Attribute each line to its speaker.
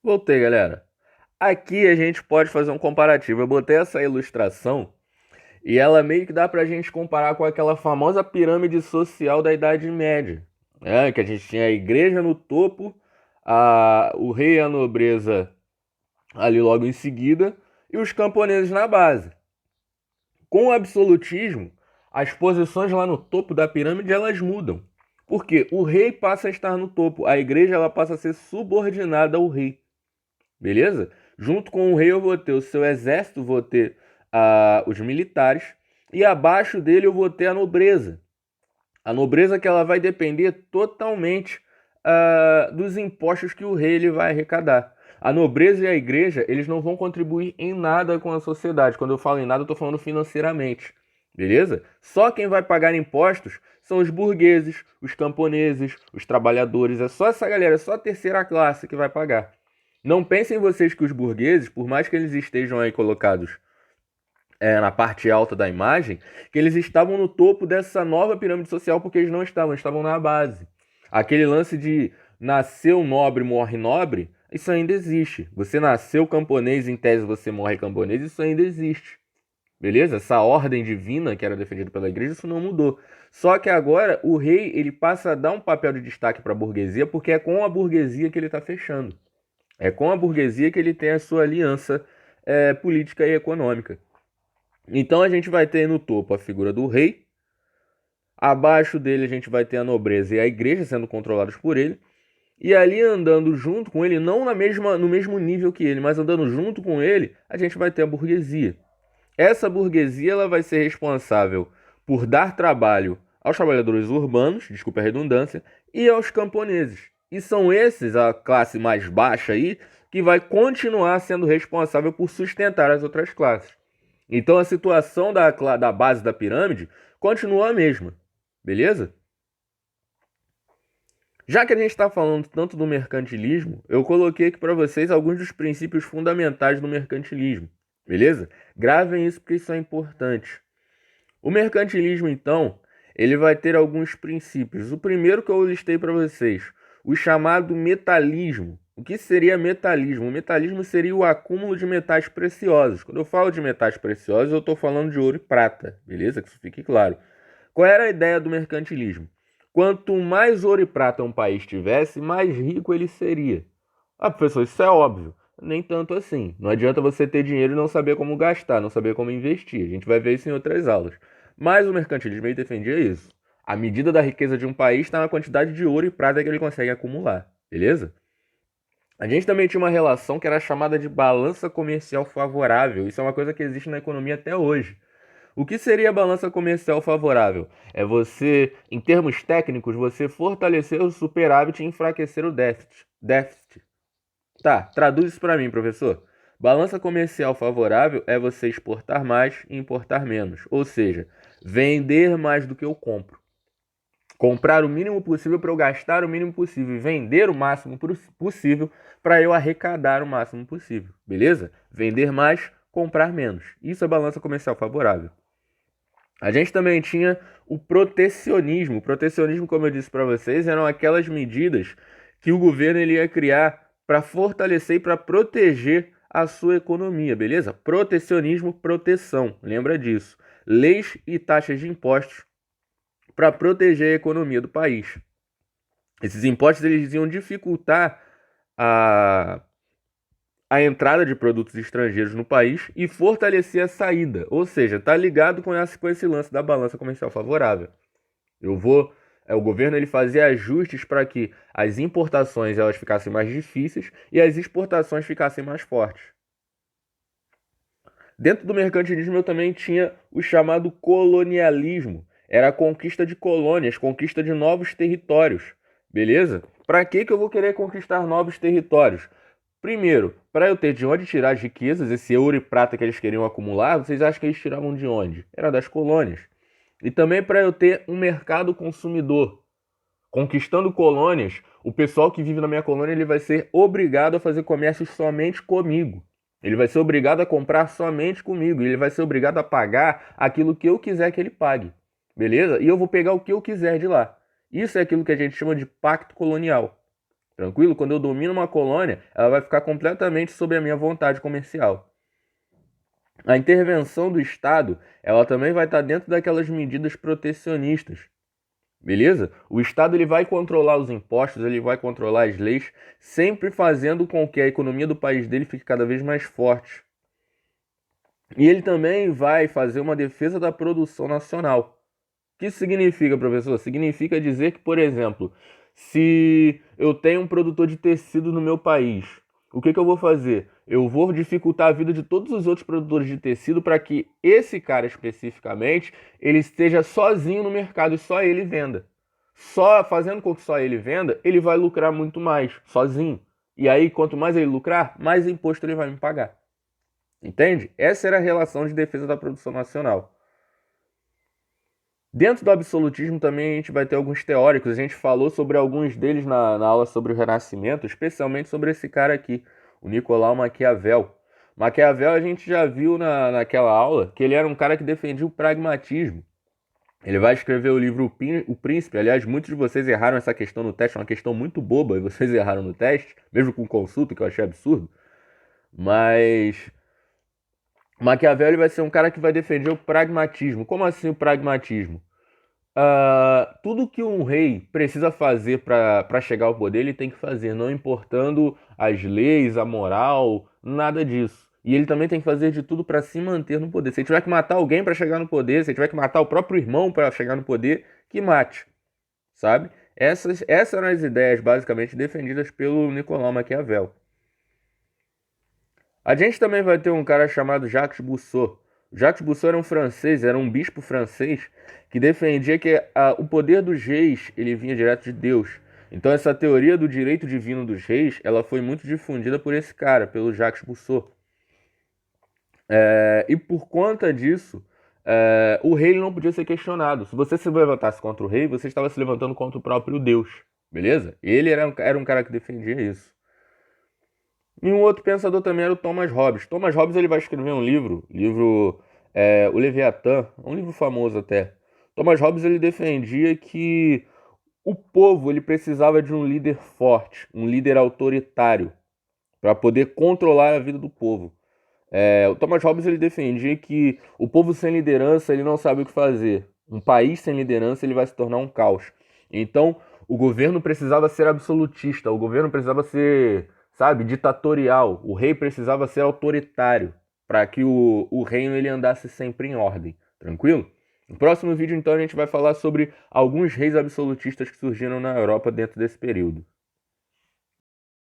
Speaker 1: Voltei, galera. Aqui a gente pode fazer um comparativo. Eu botei essa ilustração e ela meio que dá pra gente comparar com aquela famosa pirâmide social da Idade Média, né? Que a gente tinha a igreja no topo, o rei e a nobreza ali logo em seguida e os camponeses na base. Com o absolutismo, as posições lá no topo da pirâmide elas mudam. Porque o rei passa a estar no topo, a igreja ela passa a ser subordinada ao rei. Beleza? Junto com o rei eu vou ter o seu exército, vou ter os militares, e abaixo dele eu vou ter a nobreza. A nobreza que ela vai depender totalmente dos impostos que o rei ele vai arrecadar. A nobreza e a igreja, eles não vão contribuir em nada com a sociedade. Quando eu falo em nada, eu estou falando financeiramente. Beleza? Só quem vai pagar impostos são os burgueses, os camponeses, os trabalhadores. É só essa galera, é só a terceira classe que vai pagar. Não pensem vocês que os burgueses, por mais que eles estejam aí colocados na parte alta da imagem, que eles estavam no topo dessa nova pirâmide social porque eles não estavam na base. Aquele lance de nasceu nobre, morre nobre, isso ainda existe. Você nasceu camponês, em tese você morre camponês, isso ainda existe. Beleza? Essa ordem divina que era defendida pela igreja, isso não mudou. Só que agora o rei ele passa a dar um papel de destaque para a burguesia porque é com a burguesia que ele está fechando. É com a burguesia que ele tem a sua aliança política e econômica. Então a gente vai ter no topo a figura do rei, abaixo dele a gente vai ter a nobreza e a igreja sendo controlados por ele, e ali andando junto com ele, não no mesmo nível que ele, mas andando junto com ele, a gente vai ter a burguesia. Essa burguesia ela vai ser responsável por dar trabalho aos trabalhadores urbanos, desculpa a redundância, e aos camponeses. E são esses, a classe mais baixa aí, que vai continuar sendo responsável por sustentar as outras classes. Então a situação da base da pirâmide continua a mesma, beleza? Já que a gente está falando tanto do mercantilismo, eu coloquei aqui para vocês alguns dos princípios fundamentais do mercantilismo, beleza? Gravem isso porque isso é importante. O mercantilismo, então, ele vai ter alguns princípios. O primeiro que eu listei para vocês, o chamado metalismo. O que seria metalismo? O metalismo seria o acúmulo de metais preciosos. Quando eu falo de metais preciosos, eu estou falando de ouro e prata, beleza? Que isso fique claro. Qual era a ideia do mercantilismo? Quanto mais ouro e prata um país tivesse, mais rico ele seria. Ah, professor, isso é óbvio. Nem tanto assim. Não adianta você ter dinheiro e não saber como gastar, não saber como investir. A gente vai ver isso em outras aulas. Mas o mercantilismo ele defendia isso. A medida da riqueza de um país está na quantidade de ouro e prata que ele consegue acumular. Beleza? A gente também tinha uma relação que era chamada de balança comercial favorável. Isso é uma coisa que existe na economia até hoje. O que seria a balança comercial favorável? É você, em termos técnicos, você fortalecer o superávit e enfraquecer o déficit. Tá, traduz isso para mim, professor. Balança comercial favorável é você exportar mais e importar menos. Ou seja, vender mais do que eu compro. Comprar o mínimo possível para eu gastar o mínimo possível e vender o máximo possível para eu arrecadar o máximo possível. Beleza? Vender mais, comprar menos. Isso é balança comercial favorável. A gente também tinha o protecionismo. O protecionismo, como eu disse para vocês, eram aquelas medidas que o governo ele ia criar para fortalecer e para proteger a sua economia, beleza? Protecionismo, proteção, lembra disso. Leis e taxas de impostos para proteger a economia do país. Esses impostos eles iam dificultar a a entrada de produtos estrangeiros no país e fortalecer a saída. Ou seja, tá ligado com esse lance da balança comercial favorável. O governo ele fazia ajustes para que as importações elas ficassem mais difíceis e as exportações ficassem mais fortes. Dentro do mercantilismo eu também tinha o chamado colonialismo. Era a conquista de colônias, conquista de novos territórios. Beleza? Para que eu vou querer conquistar novos territórios? Primeiro, para eu ter de onde tirar as riquezas, esse ouro e prata que eles queriam acumular, vocês acham que eles tiravam de onde? Era das colônias. E também para eu ter um mercado consumidor. Conquistando colônias, o pessoal que vive na minha colônia ele vai ser obrigado a fazer comércio somente comigo. Ele vai ser obrigado a comprar somente comigo. Ele vai ser obrigado a pagar aquilo que eu quiser que ele pague. Beleza? E eu vou pegar o que eu quiser de lá. Isso é aquilo que a gente chama de pacto colonial. Tranquilo? Quando eu domino uma colônia, ela vai ficar completamente sob a minha vontade comercial. A intervenção do Estado, ela também vai estar dentro daquelas medidas protecionistas. Beleza? O Estado ele vai controlar os impostos, ele vai controlar as leis, sempre fazendo com que a economia do país dele fique cada vez mais forte. E ele também vai fazer uma defesa da produção nacional. O que isso significa, professor? Significa dizer que, por exemplo, se eu tenho um produtor de tecido no meu país, o que eu vou fazer? Eu vou dificultar a vida de todos os outros produtores de tecido para que esse cara especificamente ele esteja sozinho no mercado e só ele venda. Só fazendo com que só ele venda, ele vai lucrar muito mais, sozinho. E aí, quanto mais ele lucrar, mais imposto ele vai me pagar. Entende? Essa era a relação de defesa da produção nacional. Dentro do absolutismo também a gente vai ter alguns teóricos. A gente falou sobre alguns deles na aula sobre o Renascimento, especialmente sobre esse cara aqui, o Nicolau Maquiavel. Maquiavel a gente já viu naquela aula que ele era um cara que defendia o pragmatismo. Ele vai escrever o livro O Príncipe. Aliás, muitos de vocês erraram essa questão no teste, é uma questão muito boba, e vocês erraram no teste, mesmo com consulta, que eu achei absurdo. Mas Maquiavel ele vai ser um cara que vai defender o pragmatismo. Como assim o pragmatismo? Tudo que um rei precisa fazer para chegar ao poder, ele tem que fazer, não importando as leis, a moral, nada disso. E ele também tem que fazer de tudo para se manter no poder. Se ele tiver que matar alguém para chegar no poder, se ele tiver que matar o próprio irmão para chegar no poder, que mate, sabe? Essas eram as ideias basicamente defendidas pelo Nicolau Maquiavel. A gente também vai ter um cara chamado Jacques Rousseau. Jacques Rousseau era um francês, era um bispo francês que defendia que o poder dos reis ele vinha direto de Deus. Então essa teoria do direito divino dos reis, ela foi muito difundida por esse cara, pelo Jacques Rousseau. E por conta disso, o rei ele não podia ser questionado. Se você se levantasse contra o rei, você estava se levantando contra o próprio Deus, beleza? Ele era um cara que defendia isso. E um outro pensador também era o Thomas Hobbes. Thomas Hobbes ele vai escrever um livro O Leviatã, um livro famoso até. Thomas Hobbes ele defendia que o povo ele precisava de um líder forte, um líder autoritário, para poder controlar a vida do povo. O Thomas Hobbes ele defendia que o povo sem liderança ele não sabe o que fazer. Um país sem liderança ele vai se tornar um caos. Então o governo precisava ser absolutista, o governo precisava ser, sabe, ditatorial. O rei precisava ser autoritário para que o reino ele andasse sempre em ordem. Tranquilo? No próximo vídeo então a gente vai falar sobre alguns reis absolutistas que surgiram na Europa dentro desse período.